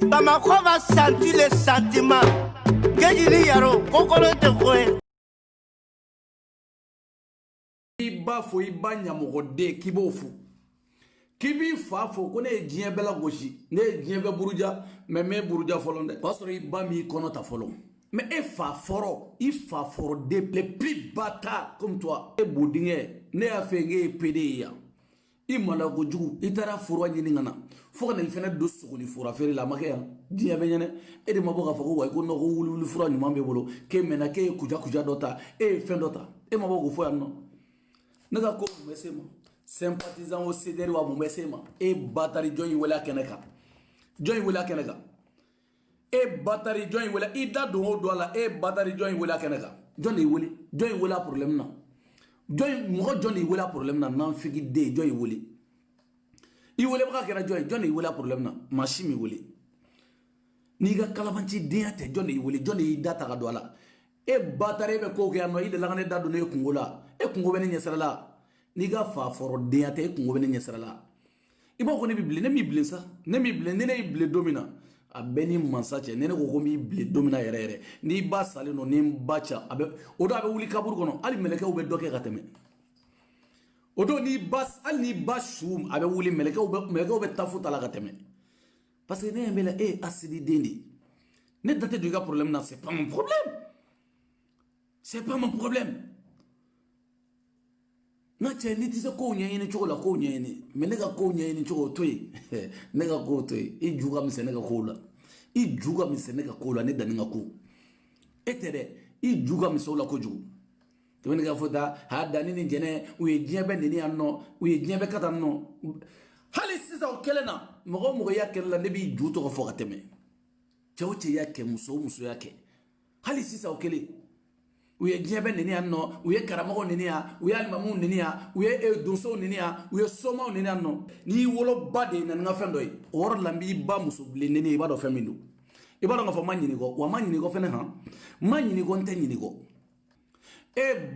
Bamako va sentir les sentiments. Kejili yaro, kokolo te kwe. Iba fo iba nyamogode kibofu. Kibi fa fo ko ne dien bela goshi, ne dien be buruja, me buruja folonde. Parce que iba mi kono ta folon. Mais il fa fort des plus bâtards comme toi. Et boudingue, ne a fait un pédé. Il m'a la goujou, il t'a fourré n'ingana. Faut qu'on ait fait deux secondes pour faire la maquille. Dis à Benyane, et de ma boca faut qu'on ait roulé le fourré, nous m'embolo, que menake, kuja dota, et fin dota. Et ma boca faut non. N'a ko mesema. Sympathisant au CDR ou à mon mesema. Et batari joy wala keneka. Joy wala keneka. E batari join wala ida do la e batari join wala kenaka join wala problème na join mo join wala problème na nan figi de join wala I wala ba kera join wala problème na machine mi wala ni ga kalabanci diate join wala join ida ta ga do la e batari be ko ke no ida la ne da do ne kungola e kungo be ne nyesara la ni ga fa foro diate e kungo be ne nyesara la ibo ko ne bible ne mi bible sa ne mi bible ne bible domina a beni mansache nene ko mi ble domina yere ni ba sale no ni bacha abe odo abe wuli kabur kono ali meleke ube doke kateme odo ni bas ali ni bashum abe wuli meleke ube tafuta la kateme parce que ne mela asidi dendi ne date du gars problème na c'est pas mon problème na che ni tise ko nya ni chokola ko nya ni melega ko nya ni choko toy nega ko toy I juga mi senega kola I juga mi senega kola ne daninga ko etere I juga mi sola ko jugu to nega foda ha dani ni jene we jebe ni anno we jebe kata no hali sisa o kelena mo ya kella ne bi juto ko fokateme chawche yake muso yake hali sisa o kele uye jebe nini anno uye karamogo nini ya uye alimamu nini ya uye donso nini ya uye soma nini anno ni wolo bade na nga fendo yi or lambi ba musuble nini iba do femindo iba do nga fo manyini ko wa manyini ko fene ha manyini ko ntanyini ko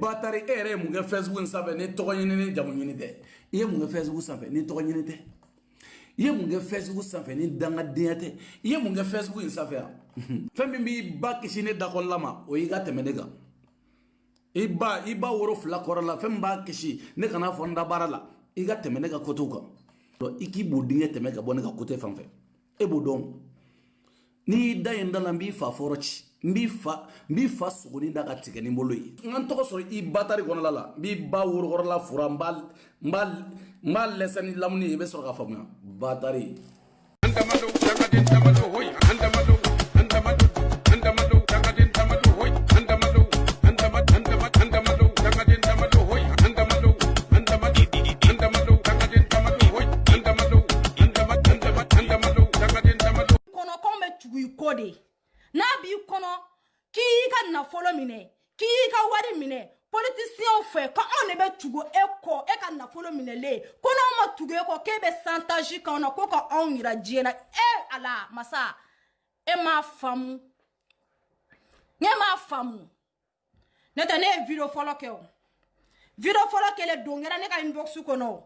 batari ere mu nga Facebook sabe ne to nyini jamu nyini de iye mu nga Facebook sabe ne to nyini de iye mu nga Facebook sabe ne danga diate iye mu nga Facebook sabe femi ba kishine da ko lama o yiga temedega iba woro fla korala femba kishi ne kana fonda barala iga teme ne ga kotuka to iki bodinge teme ga bonega kote fanfe e bodon ni da yenda la mbi fa forochi mbi fa suguni daga tike ni mboloyi ngan to so I batari kono lala mbi ba woro korala fura mbal lesani lamni be so ga famna batari andamado daga tamado hoy andamado na bi kono ki ka na follow mine ki ka wari mine politicien fait quand on be tugo eko e ka na follow mine le kono ma tugo eko ke be santage ka na ko ka on ira diena ala masa ma famu ne tane video follow ke le dongera ne ka inbox kono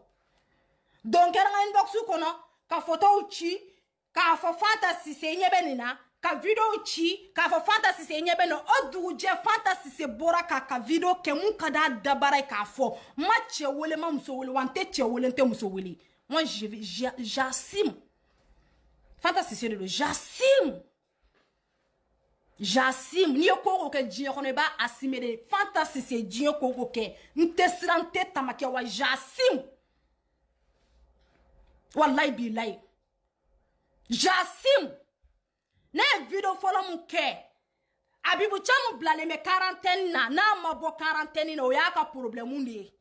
ka photo uchi ka fo fantasy se nyebe nina ka video chi ka fo fantasy se nyebe no oduje fantasy se bora ka video ke mun kada dabara ka fo ma chewole ma muso wole wante chewole nte muso wole moi j'assume fantasy se de j'assume ni ko ke dien ko ne ba assumer de fantasy se dien ko ke nte srante tamake wa j'assume wallahi billahi j'assume ne video follow mon ke abibu chamu blale me quarantaine na mabo quarantaine no yaka problème ndi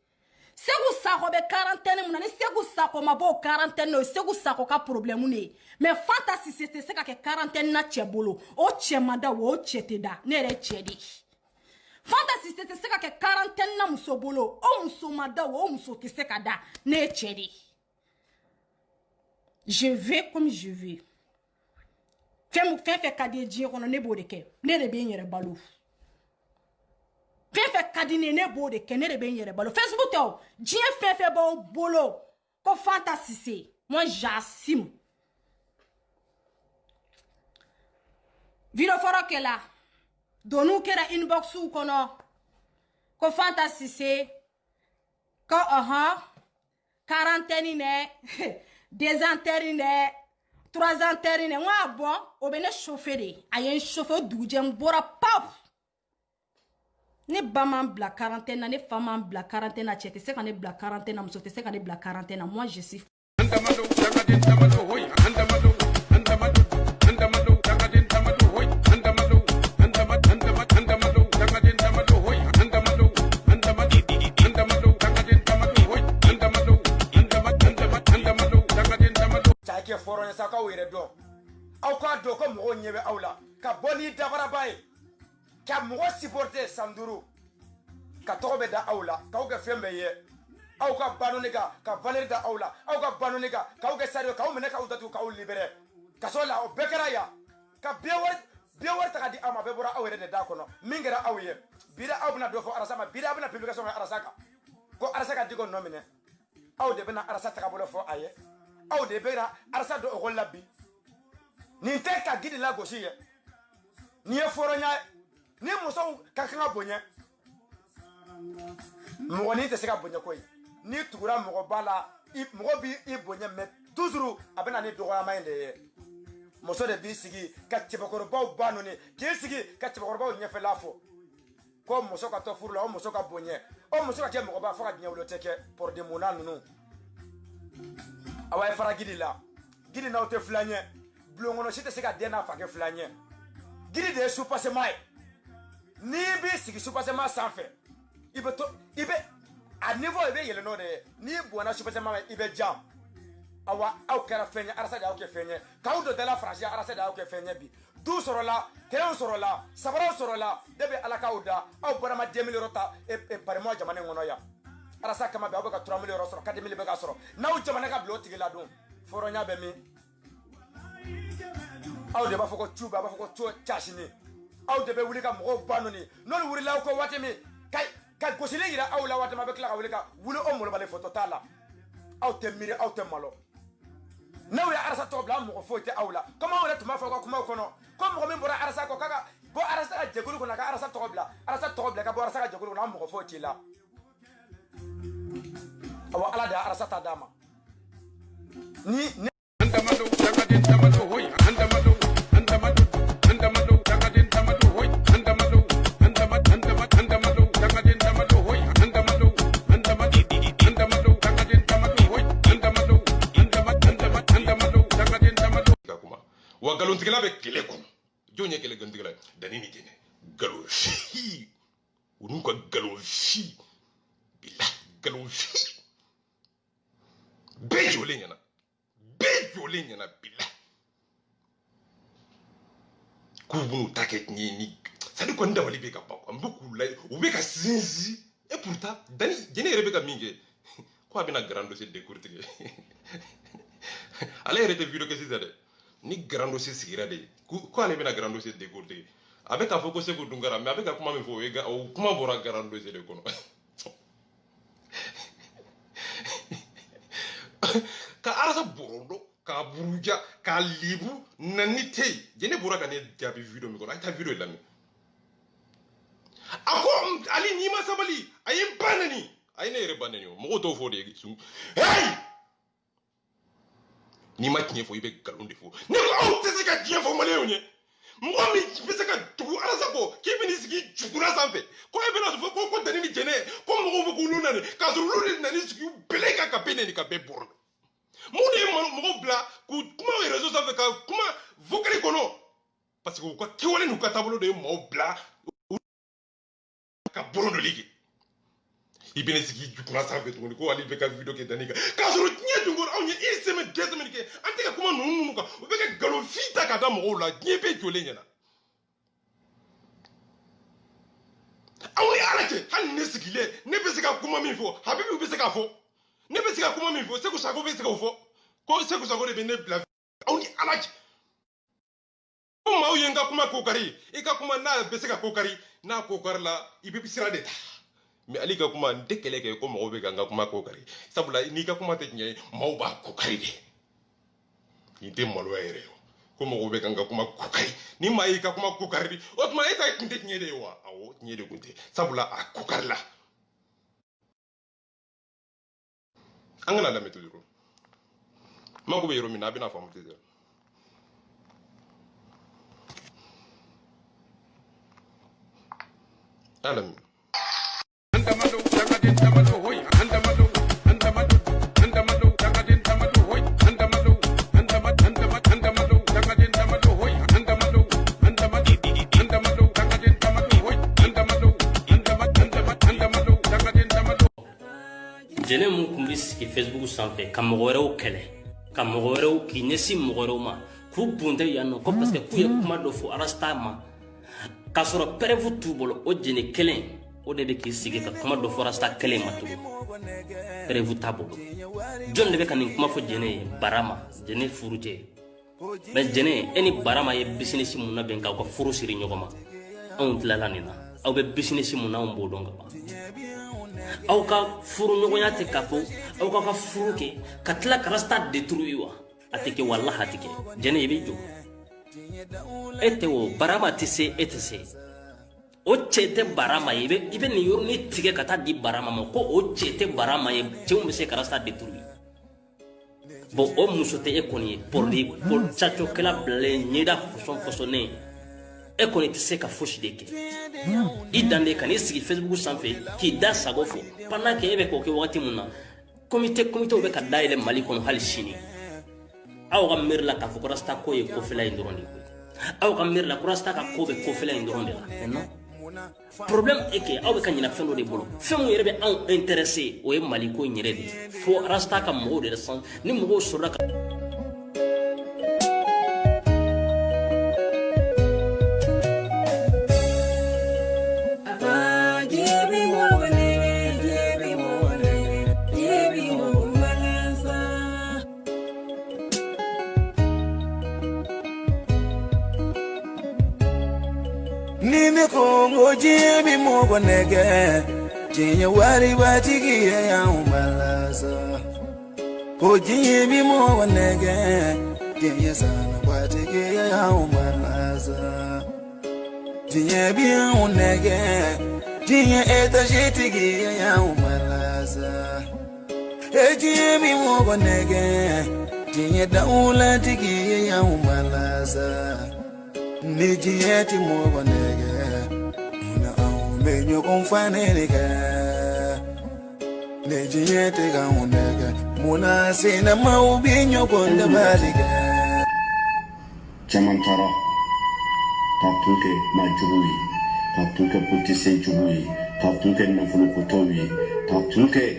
segu sako be quarantaine mun ni segu sako mabo quarantaine no segu sako ka problème ndi mais fantasy c'était se ka ke quarantaine na chebolo o chemada wo cheteda ne re chedi fantasy c'était se ka ke quarantaine na musobolo o musomada wo muso te se ka da ne chedi. Je vais comme je vais. Fais kadi djien kono ne bo de ke ne de be nyere balu fais kadi ne bo de ke ne de be nyere balu Facebook to djien fais bo bolo ko fantasy c'est moi j'assume Video foro kela. Donu kera inbox ou kono. Ko fantasise. Ko quarantaine ne. 2 ans terine. 3 ans terine. Wa bon. Obene chauffeur de. Ayen chauffeur douje mbora paf. Ne baman bla quarantaine. Ne femme bla quarantaine. Chete se kane bla quarantaine. Msote se kane bla quarantaine. Moi je suis. Andamado, Dagadin Tamado, Hoy, Andamado, Andamado, Andamado, Dagadin Tamado, Hoy, Andamado, Andamado, Dagadin Tamado, Hoy, Andamado, Andamado, Dagadin Tamado, Hoy, Andamado, Dagadin Tamado. Chake foro ne saka wire do. Aw ka do ko mo nyebe awla. Ka boni dabara bay. Ka mo supporter Sanduru. Ka tobe da awla. Ka ga fembe ye. Aw ka banu nega ka valer da awla aw ka banu nega ka ga sario ka mena ka udatu ka libere ka sola o bekara ya ka bewar ta di ama be bora awere de da kono mingera awye bida awna do fo arasama bida bana publication arasaka ko arasaka digo nomine aw de bena arasaka ka bolo fo aye aw de bena arasa do o labi ni te ka gidi la gosiye ni e foro nya ni muso ka kan abonye mo ni te se ka bonye koy ni tugura mogo bala mogo bi I bonye mais toujours abena ni dogora mainde moso de bi sigi ka tibakoro baw banoni ki sigi ka tibakoro baw nyefe lafo ko moso ka to furlo o moso ka bonye o moso ka ke mogo ba faka nyawlo teke pour de mona nunu away fara gidi na o te flanye blongono site se ka dena fa ke flanye gidi de sou passe mai ni bi sigi sou passe ma sanfe ibe a niveau ibe yele no de ni buona super mama ibe jam awa au kara fenya arasa da oke fenya kaudo de la francia arasa da oke fenya bi du sorola teon sorola sabara sorola debe ala kauda au barama 2000 rota e par mois jamane ngono ya arasa kama be abaka 3000 euro soro 4000 be ka soro na u jamane ka blo tigila dum foro nya be mi au de ba foko chuba ba foko cho chashini au de be wuli ka mo banoni non wuri la ko watemi kai ka gosile yira awla wata ma be kla wuli ka wuli o mo bale photo tala aw te miri aw te malo na wala arasa to bla mo fo te awla comment wala to ma fa ko kuma kono ko mo min bora arasa ko kaka bo arasa ka jegulu ko na ka arasa to bla ka bo arasa ka jegulu na mo fo ti la awa ala da arasa ta dama ni Andamado, Dagadin Tamado, Hoy, Andamado, Dagadin Tamado, Hoy, Andamado, Dagadin Tamado, Hoy, Andamado, Dagadin Tamado, Hoy, Andamado, Dagadin Tamado. Kakuma. Wa galon tigala be kele ko. Jonye kele gon tigala danini tene. Galo fi. Unu ko galo fi. Billah galo fi. Be jolenya na bila kubunu taket ni sadi ko ndawali be ka pa ko mbuku la o be ka sinzi et pourtant dani jene rebe ka minge ko abina grand dossier décortiqué ala rete vidéo que c'est ni grand dossier sigira de ko ale bina grand dossier décortiqué avec ka foko se ko dungara mais avec ka kuma me fo we ga o kuma bora grand dossier de kono ka arasa borondo ka buruja ka libu nanite jene bura ka ne jabi video mi ko ay ta video lami ako ali ni ma sabali ayim banani ay ne re banani mo to fo de su hey ni ma tinye fo ibe galonde fo ne ko te se ka tinye fo male onye mo mi be se ka tu arasa ko ki bini sigi chukura sanfe ko e bena fo ko dani ni jene ko mo ko nuna ne ka so lulu nani sigi belega ka bene ni ka be borno Mouni mo bla ku kuma réseau ça fait kuma vokali kono parce que ko kiwale nu ka tabolo de mo bla ka borono ligi ibene sigi jukuna ça fait ko ali be ka video ke danika ka so nya dungor aw nya il semaine 2 semaines ke antika kuma nunu ka o be ka galo fita ka da mo la nyebe jole nyana aw ya alake han ne sigile ne be sika kuma mi fo habibi be sika fo ne be sika kuma mi fo se ko sago be sika fo ko se ko sago de ne bla oni alaji ko ma yenga kuma kokari e ka kuma na be sika kokari na kokar la ibe bisira de ta mais ali ka kuma ndekele ke ko mo be ganga kuma kokari sabula ni ka kuma te nye ma ba kokari de ni de malo ere Como o bekanga kuma kukari ni mai ka kuma kukari o tuma esa kunte nyede wa awo nyede kunte sabula a kukarla angana la metu diro mago be yoro mina bina famu tede alam andamado jangadin tamado hoy andamado jangadin tamado hoy andamado jangadin tamado hoy andamado jangadin tamado hoy andamado jangadin tamado jene mun kun bi sigi Facebook sanfɛ ka mɔgɔ wɛrɛw kɛlɛ ka mɔgɔ wɛrɛw k'i ɲɛsin mɔgɔ wɛrɛw ma k'u bunte yan nɔ ko parce que k'u ye kuma dɔ fɔ arasta ma k'a sɔrɔ preuve t'u bolo o jene kelen o de bɛ k'i sigi ka kuma dɔ fɔ arasta kelen ma tugun preuve t'a bolo jɔn de bɛ ka nin kuma fɔ jene ye Barama jene furu tɛ mais jene e ni Barama ye business mun na bɛn k'aw ka furu siri ɲɔgɔn ma anw tilala nin na aw bɛ business mun na anw b'o dɔn ka ban aw ka furu ɲɔgɔnya tɛ k'a fɔ aw ka furu kɛ ka tila ka arasta détruire wa a tɛ kɛ wallahi a tɛ kɛ jene i bɛ jɔ e tɛ o Barama tɛ se e tɛ se o cɛ tɛ Barama ye i bɛ nin yɔrɔnin tigɛ ka taa di Barama ma ko o cɛ tɛ Barama ye cɛw bɛ se ka arasta détruire bon o muso tɛ e kɔni ye pour cacokɛla bilalen ɲɛda fɔsɔn e kɔni tɛ se ka fosi de kɛ i dan de kan'i sigi Facebook sanfɛ k'i da sago fɔ pendant que e bɛ k'o kɛ wagati mun na comité bɛ ka dayɛlɛ Mali kɔnɔ hali sini aw ka miiri la k'a fɔ ko arasta ko ye kofɛla in dɔrɔn de koyi aw ka miiri la ko arasta ka ko bɛ kofɛla in dɔrɔn de la non problème est que aw bɛ ka ɲinɛ fɛn dɔ de bolo fɛn mun yɛrɛ bɛ anw intéressé o ye Mali ko in yɛrɛ de ye fo arasta ka mɔgɔw de san ni mɔgɔw sɔrɔla ka Nime Congo Jimmy Mogo Nege Jinya Wari Watigi Yamalaza O Jimmy Mogo Nege Jinya Sana Watigi Yamalaza Jinya Bian Nege Jinya Eta Jitigi Yamalaza E Jimmy Mogo Nege Jinya Daula Tigi Yamalaza Nijiyeti mwa nege Una aumenyo kumfane nege Nijiyeti gamu nege Muna sina maubinyo konda balige Jamantara Tapunke majubuyi Tapunke putise jubuyi Tapunke nafulu kutowi Tapunke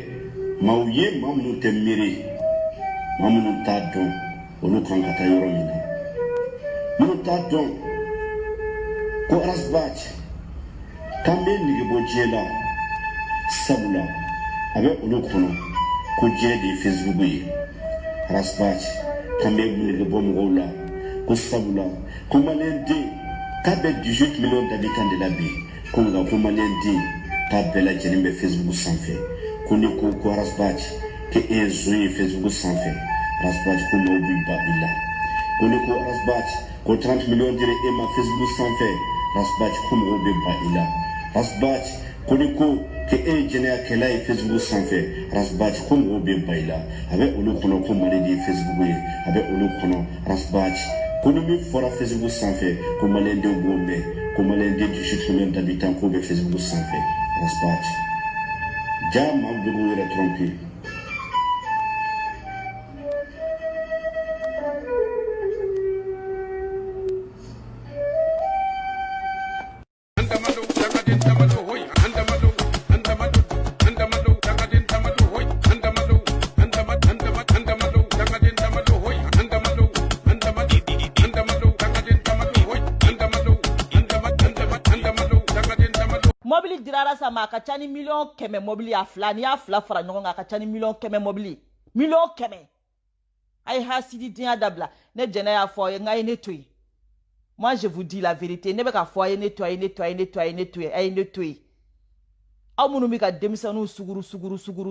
mauye mamunu temiri Mamunu tadon Olu kankata yoromina Munu tadon ko arasbach kambe nige bojela sabula abe olokono ko jedi Facebook yi arasbach kambe nige bomogola ko sabula ko malendi kabe 18 millions d'habitants de la ville ko nga ko malendi tabela jelimbe Facebook sanfé ko ni ko arasbach ke ezoyi Facebook sanfé arasbach ko no biba illa ko ni ko arasbach ko 30 millions dire e ma Facebook sanfé Rasbach kumo be ba ila Rasbach koniko ke e jene akela e Facebook sanfé Rasbach kumo be ba ila abe olu kono ko mali di Facebook ye abe olu kono Rasbach kono mi fora Facebook sanfé ko mali de bombe ko mali de 18 millions d'habitants ko be Facebook sanfé Rasbach jam am de go tromper ma ka ca ni million kɛmɛ mobili a fila ni y'a fila fara ɲɔgɔn kan a ka ca ni million kɛmɛ mobili million kɛmɛ a ye hasidi diya dabila ne jɛnɛ y'a fɔ a ye n ka ye ne to yen moi je vous dis la vérité ne bɛ ka fɔ a ye ne to a ye ne to a ye ne to a ye ne to a ye ne to yen aw minnu bɛ ka denmisɛnninw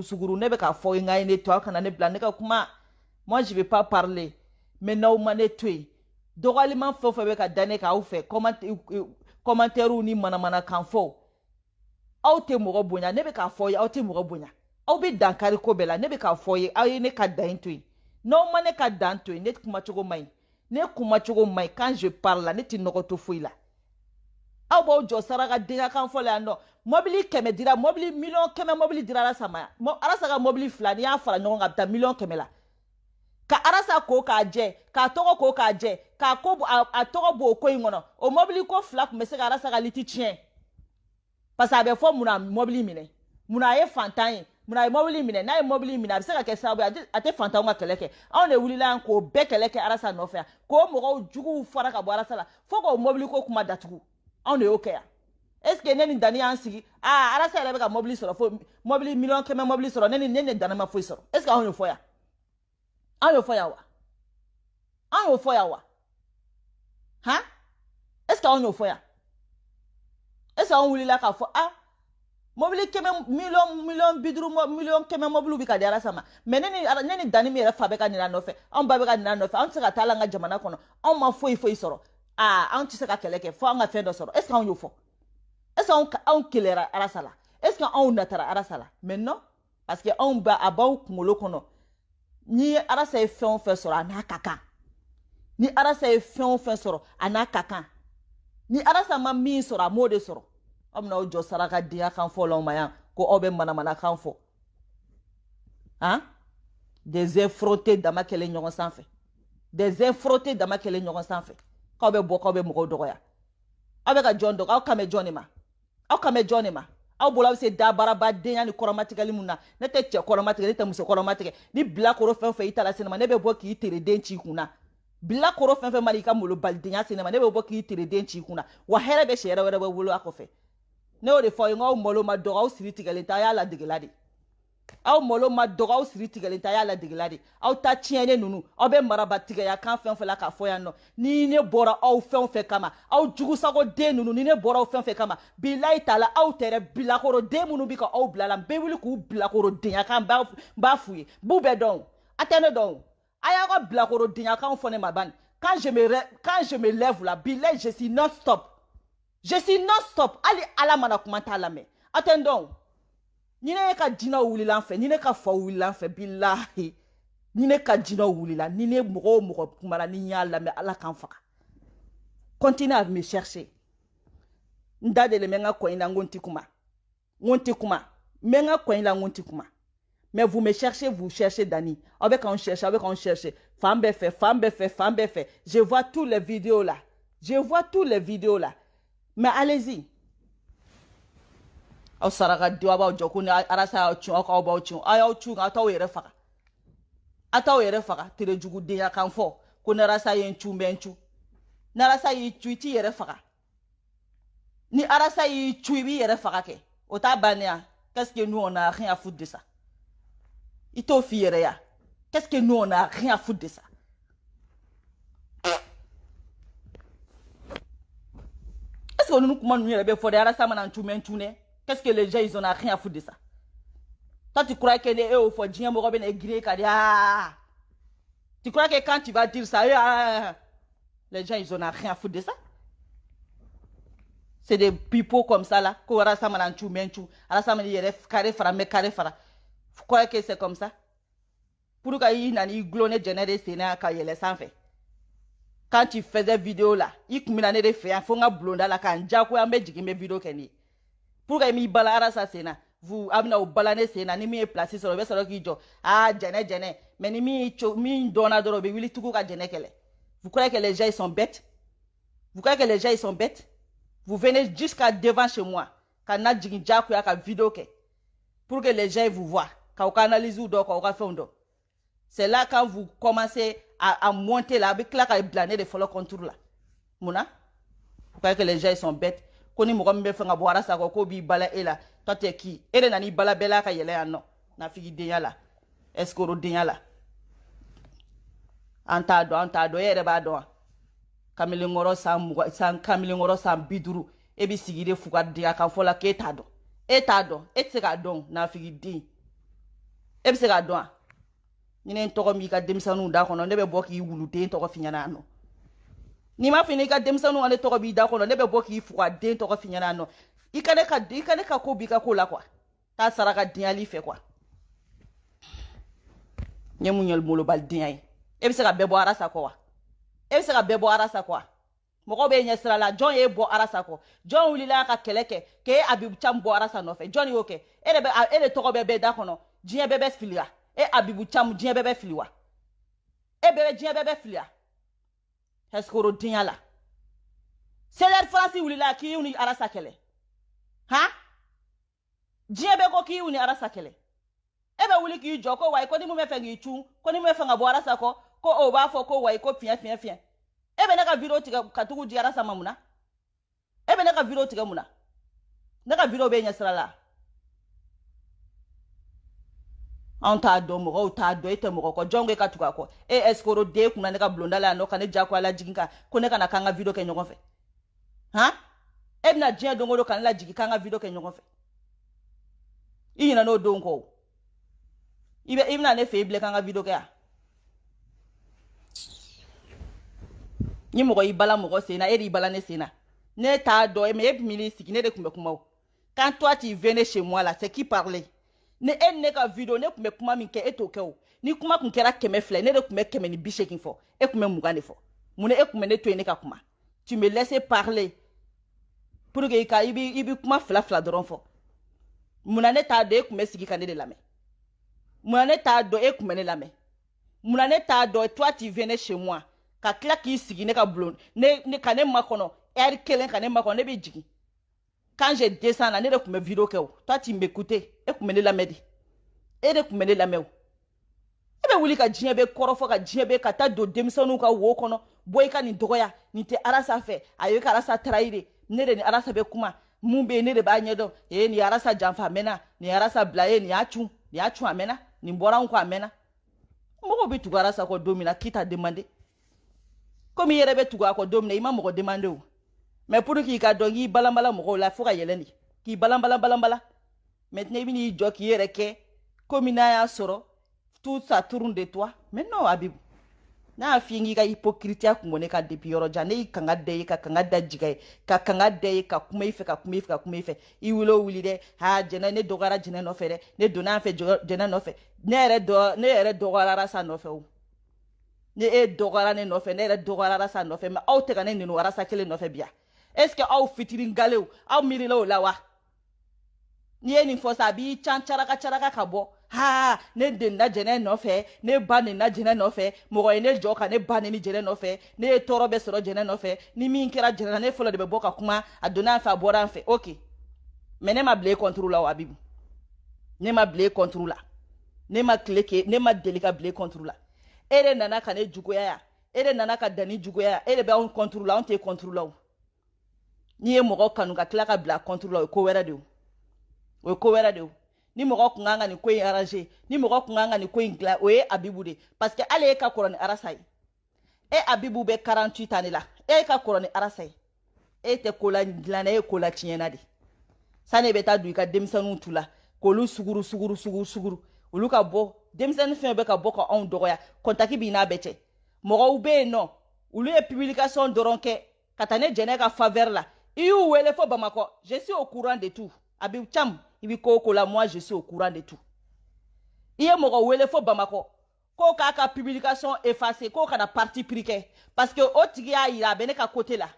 suguru ne bɛ ka fɔ n ka ye ne to aw kana ne bila ne ka kuma moi je vais pas parler mais n'aw ma ne to yen dɔgɔliman fɛn o fɛn bɛ ka da ne kan aw fɛ commentaire ni manamana kan fɔ aw tɛ mɔgɔ bonya ne bɛ k'a fɔ ye aw tɛ mɔgɔ bonya aw bɛ dankari ko bɛɛ la ne bɛ k'a fɔ ye aw ye ne ka dan to yen n'aw ma ne ka dan to yen ne kumacogo man ɲi ne kumacogo man ɲi quand je parle la ne tɛ nɔgɔ to foyi la aw b'aw jɔ saraka denya kan fɔ la yan nɔ mobili 100 dira mobili million 100 mobili dira Arasa ma Arasa ka mobili 2 n'i y'a fara ɲɔgɔn kan a bɛ taa million 100 la ka Arasa ko k'a jɛ k'a tɔgɔ ko k'a jɛ k'a ko a tɔgɔ b'o ko in kɔnɔ o mobili ko 2 tun bɛ se ka Arasa ka liti tiɲɛ parce que a bɛ fɔ mun na mobili minɛ mun na a ye fantan ye mun na a ye mobili minɛ n'a ye mobili minɛ a bɛ se ka kɛ sababu ye a tɛ fantanw ka kɛlɛ kɛ anw de wulila yan k'o bɛɛ kɛlɛ kɛ Arasa nɔfɛ yan k'o mɔgɔw juguw fara ka bɔ Arasa la fo k'o mobili ko kuma datugu anw de y'o kɛ yan est ce que ne ni Dani y'an sigi Arasa yɛrɛ bɛ ka mobili sɔrɔ fo mobili million 100 mobili sɔrɔ ne ni Dani ma foyi sɔrɔ est ce que anw y'o fɔ yan anw y'o fɔ yan wa anw y'o fɔ yan wa han est ce que anw y'o fɔ yan est ce que anw wulila k'a fɔ mobili 100 million 50 million 100 mobili bi ka di Arasa ma mais ne ni Dani mi yɛrɛ fa bɛ ka nin nɔfɛ anw ba bɛ ka nin nɔfɛ anw tɛ se ka taa la an ka jamana kɔnɔ anw ma foyi sɔrɔ anw tɛ se ka kɛlɛ kɛ fo an ka fɛn dɔ sɔrɔ est ce que anw y'o fɔ est ce que anw kelera Arasa la est ce que anw natara Arasa la mais non parce que anw a b'aw kunkolo kɔnɔ ni Arasa ye fɛn o fɛn sɔrɔ a n'a ka kan ni Arasa ye fɛn o fɛn sɔrɔ a n'a ka kan ni Arasa ma min sɔrɔ a m'o de sɔrɔ aw bɛna aw jɔ saraka denya kan fɔ la ma yan ko aw bɛ manamana kan fɔ des effrontés dama kɛlɛ ɲɔgɔn sanfɛ des effrontés dama kɛlɛ ɲɔgɔn sanfɛ k'aw bɛ bɔ k'aw bɛ mɔgɔw dɔgɔya aw bɛ ka jɔn dɔgɔ aw kan bɛ jɔn de ma aw kan bɛ jɔn de ma aw bolo aw bɛ se dabarabadenya ni kɔrɔmatigɛli mun na ne tɛ cɛ kɔrɔmatigɛ ne tɛ muso kɔrɔmatigɛ ni bilakoro fɛn o fɛn i ta la sinima ne bɛ bɔ k'i tere den ci i kun na bilakoro fɛn o fɛn ma i ka molobalidenya sinima ne bɛ bɔ k'i tere den ci i kun na wa hɛrɛ bɛ sɛ wɛrɛ bɛ wolo a kɔfɛ ne y'o de fɔ ye aw malo ma dɔgɔ aw siri tigɛlen ta a y'a ladegela de aw malo ma dɔgɔ aw siri tigɛlen ta a y'a ladegela de aw ta tiɲɛnen ninnu aw bɛ marabatigɛya kan fɛn o fɛn la k'a fɔ yan nɔ ni ne bɔra aw fɛn o fɛn kama aw jugusago den ninnu ni ne bɔra aw fɛn o fɛn kama bilayi t'a la aw tɛrɛ bilakoro den minnu bi ka aw bila la n bɛ wuli k'u bilakoro denyakan b'a f'u ye b'u bɛɛ dɔn a tɛ ne dɔn a y'aw ka bilakoro denyakanw fɔ ne ma bani quand je me lève là bilayi je suis non stop je suis non stop ali ala mana kuma t'a lamɛn a tɛ n dɔn ni ne ka jinɛw wulila an fɛ ni ne ka faw wulila an fɛ bilahi ni ne ka jinɛw wulila ni ne mɔgɔ o mɔgɔ kumara ni n y'a lamɛn ala k'an faga continue à me chercher n da de le mɛ n ka kɔ in la n ko n tɛ kuma n ko n tɛ kuma n bɛ n ka kɔ in la n ko n tɛ kuma mais vous me cherchez vous cherchez Dani aw bɛ k'anw chercher aw bɛ k'anw chercher fan bɛɛ fɛ fan bɛɛ fɛ fan bɛɛ fɛ je vois tous les vidéos là mais allez-y aw saraka di aw b'aw jɔ ko ni Arasa y'aw cun aw b'aw cun aw y'aw cun aw t'aw yɛrɛ faga aw t'aw yɛrɛ faga tere jugu denya kan fɔ ko ni Arasa ye n cun bɛ n cun ni Arasa y'i cun i t'i yɛrɛ faga ni Arasa y'i cun i b'i yɛrɛ faga kɛ o t'a bannen ya qu'est-ce que nous on a rien à foutre de ça i t'o f'i yɛrɛ ya qu'est-ce que nous on a rien à foutre de ça est-ce que nous comment nous yɛrɛ bɛ fɔ de Arasa mana n cun bɛ n cun dɛ qu'est-ce que les gens ils en ont rien à foutre de ça toi tu crois que les au fond diɲɛ mɔgɔ bɛ na griller ka di tu crois que quand tu vas dire ça les gens ils en ont rien à foutre de ça c'est des pipeaux comme ça là ko Arasa mana n cun bɛ n cun Arasa mana yɛrɛ carré fara mɛ carré fara vous croyez que c'est comme ça pour que i nana i gulon ne jɛnɛ de sen na ka yɛlɛ sanfɛ quand tu faisais vidéo là i kun bɛna ne de fɛ yan fo n ka bulonda la k'an jagoya an bɛ jigin n bɛ vidéo kɛ nin ye pour que mi bala Arasa sen na vous abna o bala ne sen na ni min ye place sɔrɔ o bɛ sɔrɔ k'i jɔ jɛnɛ mais ni min dɔnna dɔrɔn o bɛ wuli tugun ka jɛnɛ kɛlɛ vous croyez que les gens ils sont bêtes vous venez jusqu'à devant chez moi ka na jigin jagoya ka vidéo kɛ pour que les gens vous voient k'aw ka analyse dɔn k'aw ka fɛnw dɔn c'est là quand vous commencez à monter là a bɛ tila ka bila ne de fɔlɔ contour la mun na vous croyez que les gens ils sont bêtes ko ni mɔgɔ min bɛ fɛ ka bɔ Arasa kɔ k'o b'i bala e la toi t'es qui e de nana i bala bɛɛ la ka yɛlɛ yan nɔ nafigi denya la escroc denya la an t'a dɔn e yɛrɛ b'a dɔn wa kamalenkɔrɔ san 50 e bɛ sigi de fuga denya kan fɔ la k'e t'a dɔn e tɛ se k'a dɔn nafigi den e bɛ se k'a dɔn wa ni ne tɔgɔ m'i ka denmisɛnninw da kɔnɔ ne bɛ bɔ k'i wulu den tɔgɔ f'i ɲɛna yan nɔ ni ma fini ka demsanu ane toko bi da kono ne be boki fu kwa den toko finyana no ikane ka ko bi ka ko la kwa ta saraka diali fe kwa nyemu nyol molo bal diai e bi se ka bebo arasa ko wa e bi se ka bebo arasa kwa moko be nyesra la John e bo arasa ko John wulila ka keleke ke Abibu Cham bo arasa no fe John yoke ele toko bebe da kono jien bebe filia e Abibu Cham jien bebe filiwa e bebe jien bebe filia eskoro diala seler franci wulila ki uni arasa kele ha jien be ko ki uni arasa kele ebe wuli ki jo ko wai ko ni mu me fengi chu ko ni mu me fenga bo arasa ko o ba fo ko wai ko fien ebe na ka video tiga katugu di arasa mamuna ebe na ka video tiga muna na ka video be nya srala on ta do mo ta do ite mo ko jonge ka tuka ko e eskoro de kuna ne ka blonda la no kana jakwa la jiginka ko ne kana kanga video ke nyogon fe ha ebe na je do ngolo kana la jigi kanga video ke nyogon fe ina no do nko ibe na ne fe ble kanga video ke ya ni mo ibala mo sena eri ibala ne sena ne ta do e me mili siki ne de kumbe kuma quand toi tu venais chez moi là c'est qui parlait ne en ne ka video ne kumbe kuma min ke etoke o ni kuma kun kera keme fle ne de kumbe keme ni bishekin fo e kumbe mugane fo mune e kumbe ne to ne ka kuma tu me laisses parler pour que ka ibi kuma fla doron fo muna ne ta do e kumbe siki ka ne de lame muna ne ta do e kumbe ne lame muna ne ta do toi tu venais chez moi ka kila ki sigi ne ka blon ne ka ne makono kelen ka ne makono ne be jigi quand je descends là ne de kume video ke o toi tu m'écoutes e kume ne la medi e de kume ne la mew e be wuli ka jien be korofo ka jien be ka ta do demisonu ka wo kono boy ka ni dogoya ni te arasa fe ayo ka arasa traire ne de ni arasa be kuma mumbe ne de ba nyedo ni arasa janfa mena ni arasa blaye ni achu amena ni mbora nko amena moko be tu arasa ko domina kita demander comme yere be tugo ko domine ima mo demande o mais pour ki ka dongi balambala mo la fo ka yeleni ki balambala maintenant ibini jo ki yere ke comme na ya soro tout ça tourne de toi mais non Abibu na fingi ka hypocrite ko ngone ka depuis yoro jane kanga de ka kanga da jigai ka kanga de ka kuma ife I wili de ha jena ne dogara jena no fere ne dona fe jena no fe ne ere dogara rasa no fe o ne e dogara ne no fe ne ere dogara rasa no fe ma aw te ne no rasa kele no fe bia est-ce que aw fitirin galeu aw mirila o lawa ni eni fo sabi charaka ka bo ha ne de na jene no fe ne ba ne na jene no fe mo ne joka ne ba ne ni jene no fe ne toro be soro jene no fe ni min kira jene ne folo de be boka kuma adona fa bora fe OK mais ne ma blé contrôle la Abibu ne ma blé contrôle la ne ma cliquer ne ma delika blé contrôle la ere nana ka ne jugoya ya ere nana ka dani jugoya ya ere be on contrôle la on te contrôle la ni e mo kanu ka klaka bla contrôle la ko wera de o ni mo ko nganga ni ko arranger ni mo ko nganga ni ko ingla o e Abibu de parce que ale ka koroni arasai e Abibu be 48 ans la e ka koroni arasai e te kola ngla na e kola tiena de sane beta du ka demsanu tula ko lu suguru ulu ka bo demsanu fe be ka bo ka on dogoya kontaki bi na bete mo ko be no ulu e publication doronke katane jene ka faveur la iu wele fo Bamako je suis au courant de tout Abibu Cham ibi ko la moi je suis au courant de tout iye mo ko wele fo Bamako ko ka publication effacée ko ka na parti priqué parce que otigi a ira bene ka côté là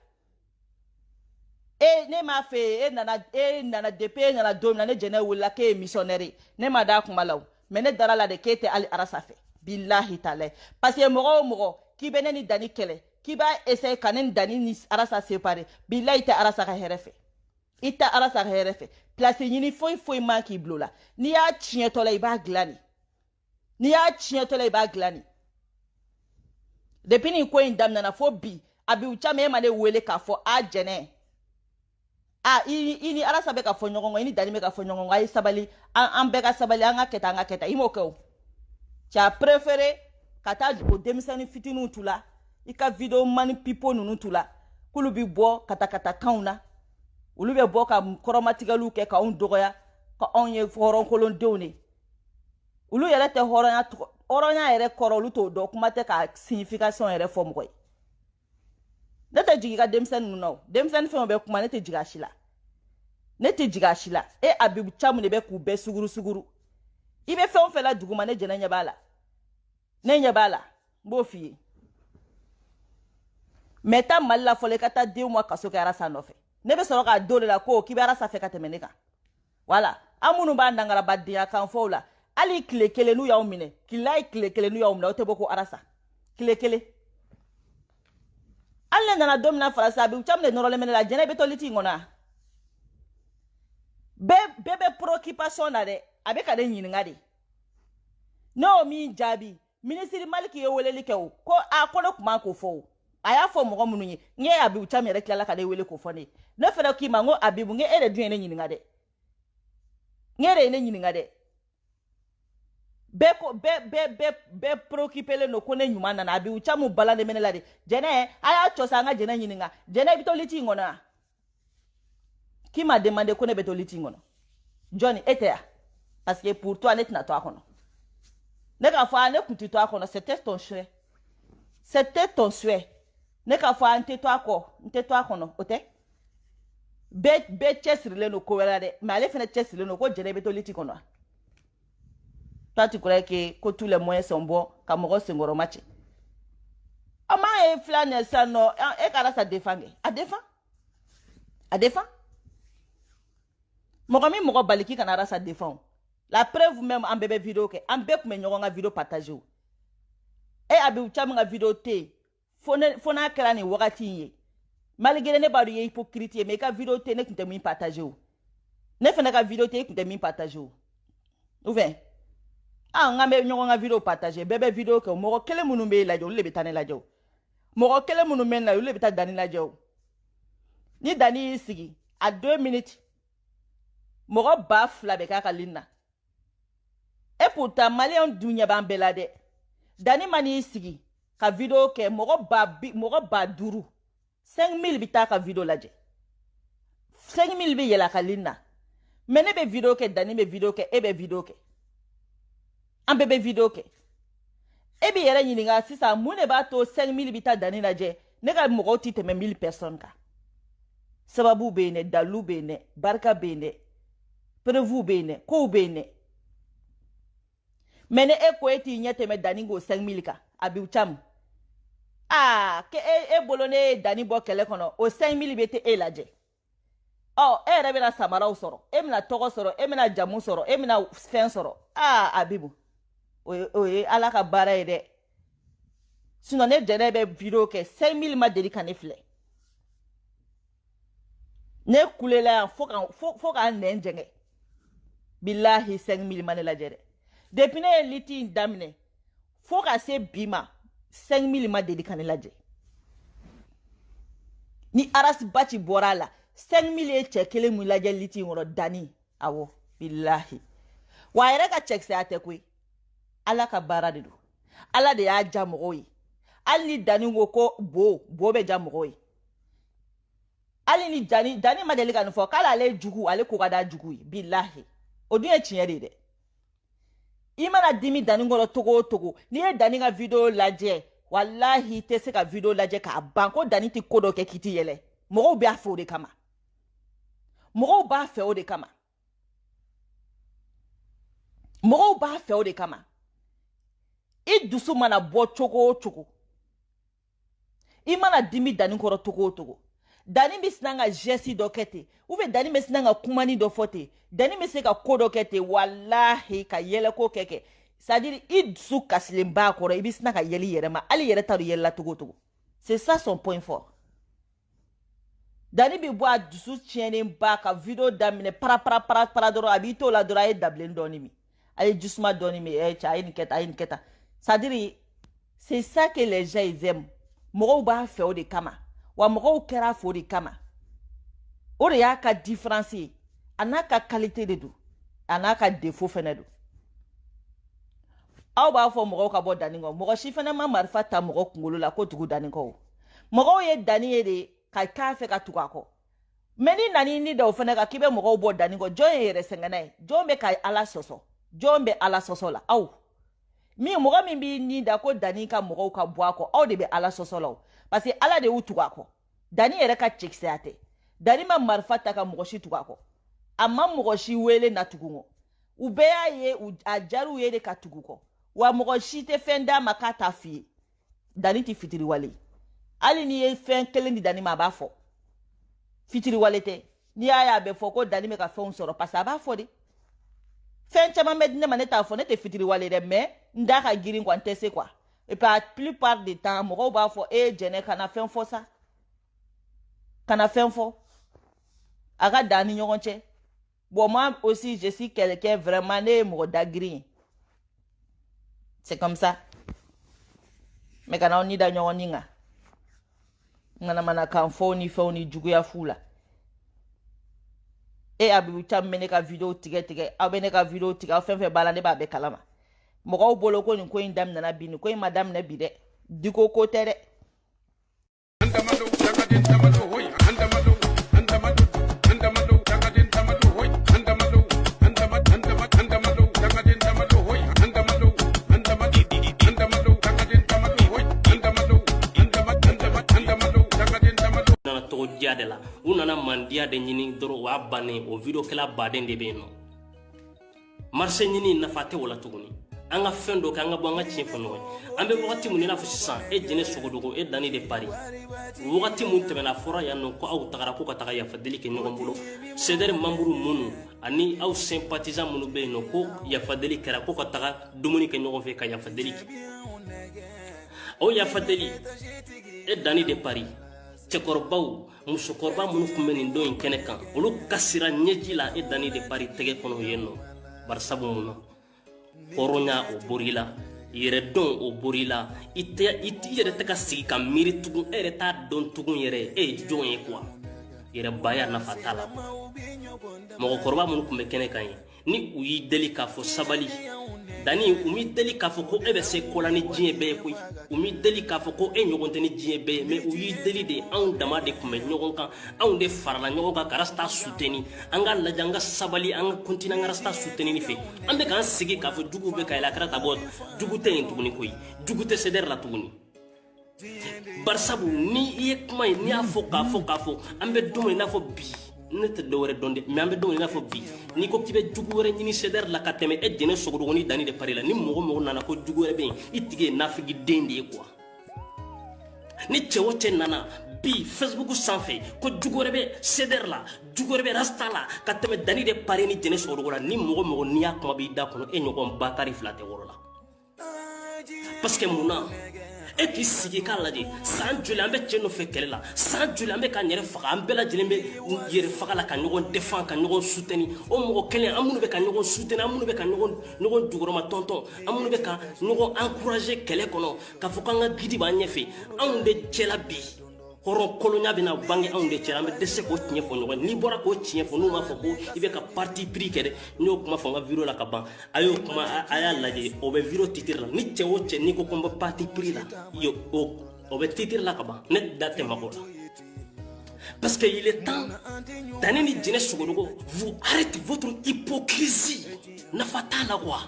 e ne ma fe e nana DP nana dom na ne jene wala ke missionnaire ne ma da kuma law mais ne dara la de kete ali arasa fe billahi taala parce que mo ki bene ni dani kele ki ba essayer kanen dani ni arasa séparé billahi ta arasa ka herefe ita arasa ka herefe place yini foi man ki blola ni ya chietola iba glani depuis ni ko indam na fo bi Abibu Cham e mane wele ka fo a jene ini arasa be ka fo nyongo ini dani me ka fo nyongo ay sabali an be ka sabali an keta imoke tu as préféré kata o demisani fitinu tula ika video mani pipo nunu tula kulu bi bo kata kauna ulu be bo ka koromatigalu ke ka on dogoya ka on ye foron kolon dewne ulu yele te horonya yere koro ulu to do kuma te ka signification yere fo moy ne te jigi ka denmisɛnnin no denmisɛnnin fɛn o bɛ kuma ne te jigi a si la ne te jigi a si la e Abibu Cham de bɛ k'u bɛɛ suguru i bɛ fɛn o fɛn la duguma ne jɛnɛ ɲɛ b'a la ne ɲɛ b'a la n b'o f'i ye mais ta Mali la fɔlɔ i ka taa den ma kaso kɛ Arasa nɔfɛ ne bɛ sɔrɔ k'a don de la ko k'i bɛ Arasa fɛ ka tɛmɛ ne kan voilà an minnu b'a nangarabadenya kan fɔw la hali tile kelen n'u y'aw minɛ kilayi tile kelen n'u y'aw minɛ aw tɛ bɔ ko Arasa tile kelen hali ne nana don min na Faransi Abibu Cham de nɔrɔlen bɛ ne la jɛnɛ i bɛ to liti in kɔnɔ a bɛɛ bɛ préoccupation na dɛ a bɛ ka ne ɲininka de ne y'o min jaabi minisiri Maliki ye weleli kɛ o ko ko ne tun man k'o fɔ o a y'a fɔ mɔgɔ minnu ye n ye Abibu Cham yɛrɛ tilala ka ne wele k'o fɔ ne ne fɛnɛ k'i ma n ko Abibu n e de dun ye ne ɲininka dɛ n e de ye ne ɲininka dɛ bɛɛ préoccupé no ko ne ɲuman nana Abibu Cham bala de mene la de jɛnɛ a y'a cɔ sa an ka jɛnɛ ɲininka jɛnɛ i bɛ to liti in kɔnɔ a qui m'a demandé ko ne bɛ to liti in kɔnɔ Johnny e tɛ ya parce que pour toi ne tɛna to a kɔnɔ ne k'a fɔ ne kun tɛ to a kɔnɔ c'était ton souhait ne k'a fɔ n tɛ to a kɔ n tɛ to a kɔnɔ o tɛ bɛɛ cɛsirilen no ko wɛrɛ la dɛ mais ale fɛnɛ cɛsirilen no ko jɛnɛ i bɛ to liti kɔnɔ a toi tu crois que tous les moyens sont bons ka mɔgɔ senkɔrɔ ma cɛ a ma ye fila nɛ sisan nɔ e ka Arasa défend kɛ a défend mɔgɔ min mɔgɔ bali k'i kana Arasa défend la preuve même an bɛɛ bɛ vidéo kɛ an bɛɛ tun bɛ ɲɔgɔn ka vidéo partager o e Abibu Cham ka vidéo tɛ fo n'a kɛra nin wagati in ye malgré ne b'a dɔn i ye hypocrite ye mais i ka vidéo tɛ ne tun tɛ min partager o ne fɛnɛ ka vidéo tɛ i tun tɛ min partager o ou bien n ka bɛ ɲɔgɔn ka vidéo partager bɛɛ bɛ vidéo kɛ o mɔgɔ kelen minnu bɛ lajɛ olu de bɛ taa ne lajɛ o mɔgɔ kelen minnu bɛ na olu de bɛ taa Dani lajɛ o ni Dani y'i sigi a 2 minutes mɔgɔ 2000 bɛ k'a ka ligne na et pourtant maliyɛnw dun ɲɛ b'an bɛɛ la dɛ Dani ma n'i sigi ka vidéo kɛ mɔgɔ 5000 5000 bɛ taa ka vidéo lajɛ 5000 bɛ yɛlɛ a ka ligne na mais ne bɛ vidéo kɛ Dani bɛ vidéo kɛ e bɛ vidéo kɛ an bɛɛ bɛ vidéo kɛ e bɛ yɛrɛ ɲininka sisan mun de b'a to 5000 bɛ taa Dani lajɛ ne ka mɔgɔw tɛ tɛmɛ 1000 personnes kan sababu bɛ yen dɛ dalu bɛ yen dɛ barika bɛ yen dɛ preuve bɛ yen dɛ kow bɛ yen dɛ mais ne e ko e t'i ɲɛ tɛmɛ Dani ko 5000 kan Abibu Cham ke e bolo ne ye Dani bɔ kɛlɛ kɔnɔ o 5000 bɛ tɛ e lajɛ e yɛrɛ bɛna samaraw sɔrɔ e bɛna tɔgɔ sɔrɔ e bɛna jamu sɔrɔ e bɛna fɛn sɔrɔ Abibu o ye Ala ka baara ye dɛ sinon ne jɛnɛ bɛ vidéo kɛ 5000 ma deli ka ne filɛ ne kulela yan fo ka nɛn jɛngɛ billahi 5000 ma ne lajɛ dɛ depuis ne ye liti in daminɛ fo ka se bi ma 5000 ma deli ka ne lajɛ ni Arasi Baci bɔra a la 5000 ye cɛ kelen mun lajɛ liti in kɔnɔ Dani awɔ billahi wa yɛrɛ ka cɛkisɛya tɛ koyi Ala ka baara de don Ala de y'a ja mɔgɔw ye hali ni Dani ko bo bɛ ja mɔgɔw ye hali ni Dani ma deli ka nin fɔ k'ale ale jugu ale ko ka da jugu ye billahi o dun ye tiɲɛ de ye dɛ i mana dimi Dani kɔrɔ togo o togo n'i ye Dani ka vidéo lajɛ wallahi i tɛ se ka vidéo lajɛ k'a ban ko Dani tɛ ko dɔ kɛ k'i tɛ yɛlɛ mɔgɔw b'a fɛ o de kama mɔgɔw b'a fɛ o de kama mɔgɔw b'a fɛ o de kama i dusu mana bɔ cogo o cogo i mana dimi Dani kɔrɔ togo o togo Dani bɛ sina ka geste dɔ kɛ ten ou bien Dani bɛ sina ka kumani dɔ fɔ ten Dani bɛ se ka ko dɔ kɛ ten wallahi ka yɛlɛko kɛ c'est à dire i dusu kasilen b'a kɔrɔ i bɛ sina ka yɛlɛ i yɛrɛ ma hali yɛrɛ t'a dɔn yɛlɛla togo o togo c'est ça son point fort Dani bɛ bɔ a dusu tiɲɛnen ba ka vidéo daminɛ para dɔrɔn a b'i to la dɔrɔn a ye dabilen dɔɔni min a ye jisuma dɔɔni min cɛ a ye nin kɛ tan a ye nin kɛ tan c'est à dire c'est ça que les gens ils aiment mɔgɔw b'a fɛ o de kama wa mɔgɔw kɛra fo de kama o de y'a ka différence ye a n'a ka qualité de don a n'a ka défaut fɛnɛ don aw b'a fɔ mɔgɔw ka bɔ Dani kɔ mɔgɔ si fɛnɛ ma marifa ta mɔgɔ kunkolo la ko tugu Dani kɔ mɔgɔw ye Dani ye de ka k'a fɛ ka tugu a kɔ mais ni nani ni da o fɛnɛ kan k'i bɛ mɔgɔw bɔ Dani kɔ jɔn ye yɛrɛ sɛgɛnna ye jɔn bɛ ka Ala sɔsɔ jɔn bɛ Ala sɔsɔ la aw mɔgɔ min b'i ni da ko Dani ka mɔgɔw ka bɔ a kɔ aw de bɛ Ala sɔsɔ la parce que Ala de y'u tugu a kɔ Dani yɛrɛ ka cɛkisɛya tɛ. Dani ma marifa ta ka mɔgɔ si tugu a kɔ. A ma mɔgɔ si wele na tugu kɔ. U bɛɛ y'a ye a jariw ye de ka tugu kɔ. Wa mɔgɔ si tɛ fɛn d'a ma k'a t'a f'i ye. Dani tɛ fitiriwale. Hali n'i ye fɛn kelen di Dani ma a b'a fɔ. Fitiriwale tɛ. N'i y'a ye a bɛ fɔ ko Dani bɛ ka fɛnw sɔrɔ parce que a b'a fɔ de. Fɛn caman bɛ di ne ma ne t'a fɔ ne tɛ fitiriwale dɛ mais n da ka girin quoi n tɛ se quoi. Et puis la plupart du temps mɔgɔw b'a fɔ Jɛnɛ kana fɛn fɔ sa. Kana fɛn fɔ. A ka dan ni ɲɔgɔn cɛ. Bon moi aussi je suis quelqu'un vraiment ne ye mɔgɔ da girin. C'est comme ça. Mais kana ni da ɲɔgɔn ni nga. Ngana mana kan fɔ ni fɛnw ni juguya fu la. A bɛ caman ne ka video tigɛ aw bɛ ne ka video tigɛ aw fɛn fɛn b'a la ne b'a bɛɛ kalama mɔgɔw bolo ko nin ko in daminɛna bi nin ko in ma daminɛ bi dɛ diko ko tɛ dɛ de la u nana mandiya de ɲini dɔrɔn wa bannen o video kɛla baden de bɛ yen nɔ marché ɲini nafa tɛ o la tuguni an ka fɛn dɔ kɛ an ka bɔ an ka tiɲɛ fɔ ɲɔgɔn ye an bɛ wagati mun i n'a fɔ sisan Jɛnɛ Sogodogo Dani de Paris wagati mun tɛmɛna fɔra yan nɔ ko aw tagara ko ka taga yafadeli kɛ ɲɔgɔn bolo CDR membre minnu ani aw sympathisant minnu bɛ yen nɔ ko yafadeli kɛra ko ka taga dumuni kɛ ɲɔgɔn fɛ ka yafadeli kɛ o yafadeli Dani de Paris cɛkɔrɔbaw musokɔrɔba minnu kun bɛ nin don in kɛnɛ kan olu kasira ɲɛji la Dani de Paris tɛgɛ kɔnɔ yen nɔ bari sabu mun na hɔrɔnya o bori la yɛrɛ dɔn o bori la i yɛrɛ tɛ ka sigi ka miiri tugun e yɛrɛ t'a dɔn tugun yɛrɛ e ye jɔn ye quoi yɛrɛ baya nafa t'a la mɔgɔkɔrɔba minnu kun bɛ kɛnɛ kan ye ni u y'i deli k'a fɔ sabali Dani u m'i deli k'a fɔ ko e bɛ se ko la ni diɲɛ bɛɛ ye koyi u m'i deli k'a fɔ ko e ɲɔgɔn tɛ ni diɲɛ bɛɛ ye mais u y'i deli de anw dama de kun bɛ ɲɔgɔn kan anw de farala ɲɔgɔn kan ka rasta soutenu an ka lajɛ an ka sabali an ka continuer an ka rasta soutenu fɛ an bɛ k'an sigi k'a fɔ jugu bɛ ka yɛlɛ a kɛra ta bɔ jugu tɛ yen tuguni koyi jugu tɛ CDR la tuguni bari sabu ni i ye kuma ye n'i y'a fɔ k'a fɔ an bɛ don min i n'a fɔ bi ne tɛ dɔ wɛrɛ dɔn dɛ mais an bɛ don min i n'a fɔ bi n'i ko k'i bɛ jugu wɛrɛ ɲini CDR la ka tɛmɛ Jɛnɛ Sogodogo ni Dani de Paris la ni mɔgɔ nana ko jugu wɛrɛ bɛ yen i tigi ye nafigi den de ye quoi ni cɛ o cɛ nana bi Facebook sanfɛ ko jugu wɛrɛ bɛ CDR la jugu wɛrɛ bɛ rasta la ka tɛmɛ Dani de Paris ni Jɛnɛ Sogodogo la ni mɔgɔ n'i y'a kuma b'i da kɔnɔ e ɲɔgɔn batari fila tɛ wɔɔrɔ la parce que mun na e k'i sigi k'a lajɛ san joli an bɛ cɛ nɔfɛ kɛlɛ la san joli an bɛ k'an yɛrɛ faga an bɛɛ lajɛlen bɛ yɛrɛ faga la ka ɲɔgɔn défend ka ɲɔgɔn soutenir o mɔgɔ kelen an minnu bɛ ka ɲɔgɔn soutenir an minnu bɛ ka ɲɔgɔn jukɔrɔma tɔntɔn an minnu bɛ ka ɲɔgɔn encourager kɛlɛ kɔnɔ k'a fɔ k'an ka gidi b'an ɲɛfɛ anw de cɛla bi hɔrɔn kolonya bɛna bange anw de cɛla an bɛ dɛsɛ k'o tiɲɛ fɔ ɲɔgɔn n'i bɔra k'o tiɲɛ fɔ n'u m'a fɔ ko i bɛ ka parti pris kɛ dɛ n y'o kuma fɔ n ka video la ka ban a y'o kuma a y'a lajɛ o bɛ video titre la ni cɛ o cɛ n'i ko ko n bɛ parti pris la o bɛ titre la ka ban ne da tɛ mago la parce que il est temps Dani ni Jɛnɛ Sogodogo vous arrêtez votre hypocrisie nafa t'a la quoi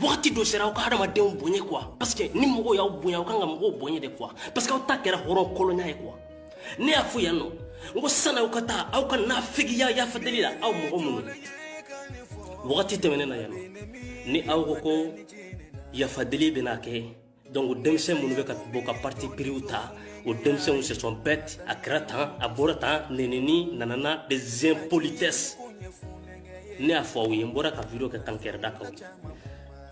wagati dɔ sera aw ka hadamadenw bonya quoi parce que ni mɔgɔw y'aw bonya aw kan ka mɔgɔw bonya de quoi parce que aw ta kɛra hɔrɔn kolonya ye quoi ne y'a fɔ yan nɔ n ko sanni aw ka taa aw ka nafigiya yafadeli la aw mɔgɔ minnu wagati tɛmɛnen na yan nɔ ni aw ko ko yafadeli bɛna kɛ donc denmisɛn minnu bɛ ka bɔ ka parti pris ta o denmisɛnw se sont bêtes a kɛra tan a bɔra tan neneni nanana des impolitesses ne y'a fɔ aw ye n bɔra ka video kɛ tan kɛrɛda kan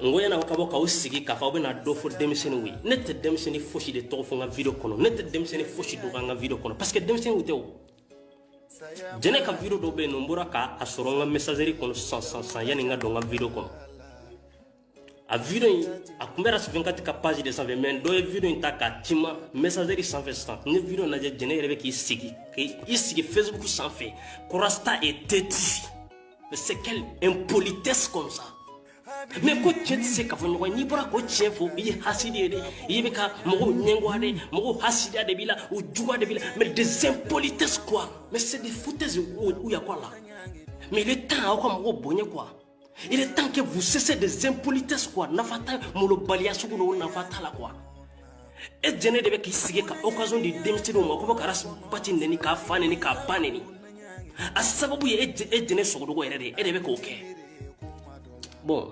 n ko yana ka bɔ k'aw sigi k'a fɔ aw bɛna dɔ fɔ denmisɛnninw ye ne tɛ denmisɛnnin fosi de tɔgɔ fɔ n ka video kɔnɔ ne tɛ denmisɛnnin fosi dɔgɔ n ka video kɔnɔ parce que denmisɛnninw tɛ o Jɛnɛ ka video dɔ bɛ yen nɔ n bɔra k'a sɔrɔ n ka messagerie kɔnɔ sisan yanni n ka don n ka video kɔnɔ a video in a tun bɛ RAS 24 ka page de sanfɛ mais dɔ ye video in ta k'a cima messagerie sanfɛ sisan ni video in lajɛ Jɛnɛ yɛrɛ bɛ k'i sigi Facebook sanfɛ ko rasta est têtu mais c'est quelle impolitesse comme ça mais ko tiɲɛ tɛ se ka fɔ ɲɔgɔn ye n'i bɔra k'o tiɲɛ fɔ i ye hasidi ye dɛ i bɛ ka mɔgɔw ɲɛngoya dɛ mɔgɔw hasidiya de b'i la u juguya de b'i la mais des impolitesses quoi mais c'est des foutaises où y a quoi là mais il est temps aw ka mɔgɔw bonya quoi il est temps que vous cessez des impolitesses quoi nafa t'a molobaliya sugu dɔw nafa t'a la quoi e jene de be ki sigi ka occasion di demsino mo ko ka ras bati neni ka fane ni ka baneni a sababu ye e jene sogodogo yere de e de be ko ke bon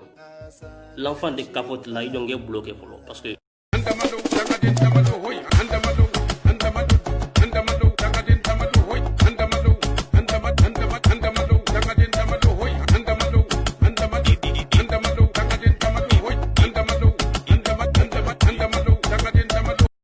l'enfant de capote là il donc est bloqué parce que